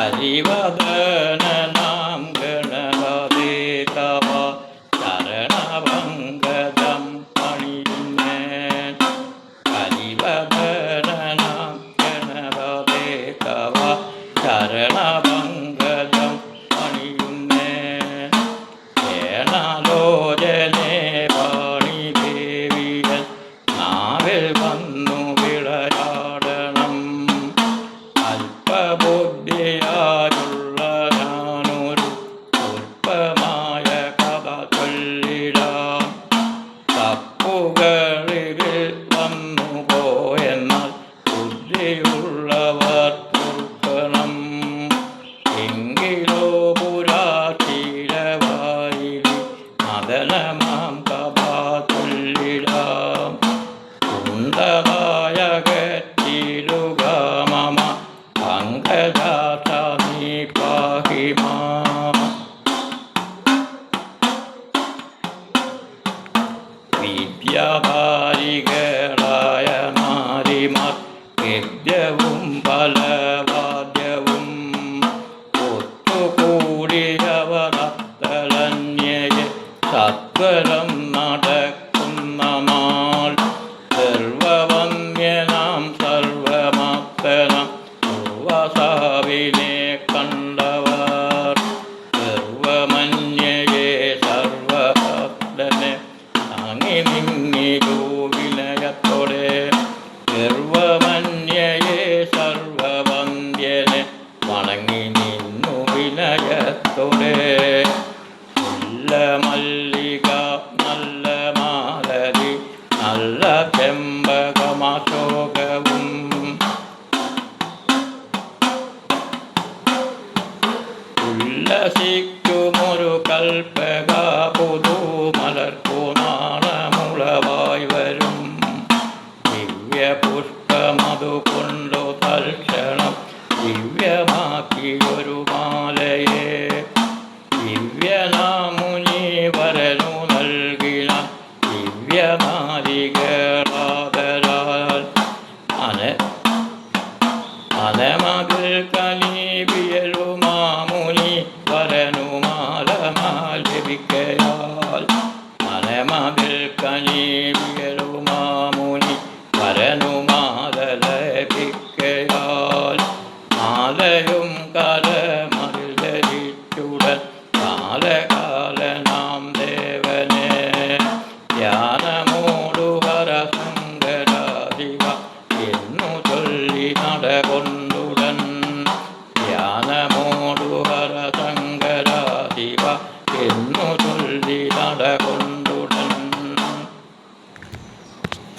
ഹരിവദനനാം ഗണപതേ തവ ചരണപങ്കജം പണിയുന്നേൻ. ഹരിവദനനാം ഗണപതേ തവ ചരണപങ്കജം പണിയുന്നേൻ. ഏണാലോചനേ പാണിദേവിയൻ നാവിൽ വന്നു വിളയാടണം. അല്പബുദ്ധിയായുള്ള ഞാനൊരു അല്പമായ കഥ ചൊല്ലിടാം. തപ്പുകളിൽ വന്നു പോയെന്നാൽ ബുദ്ധിയുള്ളവർ പൊറുക്കണം. എങ്കിലോ പുരാശീലവായി മദനമാം കഥ ചൊല്ലിടാം. കുണ്ടലായ കറ്റിടുക മമ പങ്കജാക്ഷ നീ പാഹി മാം. വിദ്യാധാരികളായ നാരിമാർ ഗദ്യവും ബലവാദ്യവും ഒത്തുകൂടിയവരത്തലന്യയെ സത്വരം നടക്കുന്ന നാൾ. സർവവന്യനാം സർവമാപ്തനാം സർവസാവിനെ കണ്ടവർ സർവമന്യയെ സർവഭക്തനെ താങ്ങി നിന്നിരു വിനയത്തോടെ. സർവമന്യയെ സർവവന്ധ്യനെ വണങ്ങി നിന്നു വിനയത്തോടെ. നല്ല മല്ലിക നല്ല മാലരി നല്ല ചെമ്പകമശോകവും ഉല്ലസിക്കുമൊരു കൽപ്പക പുതുമലർക്കു നാണമുളവായി വരും. ദിവ്യപുഷ്പമതുകൊണ്ടു തൽക്ഷണം ദിവ്യമാക്കിയൊരു മാലയെ ദിവ്യനാമുനി വരനു നൽകിന ദിവ്യനാരികളാദരാൽ. അനമതിൽ കലീപിയലു മാമുനി വരനു മാലമാൽ ലഭിക്കയാൽ. അനമതിൽ കലീപിയലു മാമുനി വരനു മാല ലഭിക്കയാൽ. മാലയും കലമതിൽ ധരിച്ചുടൻ കാലകാലനാം ദേവനെ ധ്യാനമോടു ഹരശങ്കരാദിവ എന്നു ചൊല്ലി നടകൊണ്ടുടൻ. ധ്യാനമോടു ഹരശങ്കരാദിവ എന്നു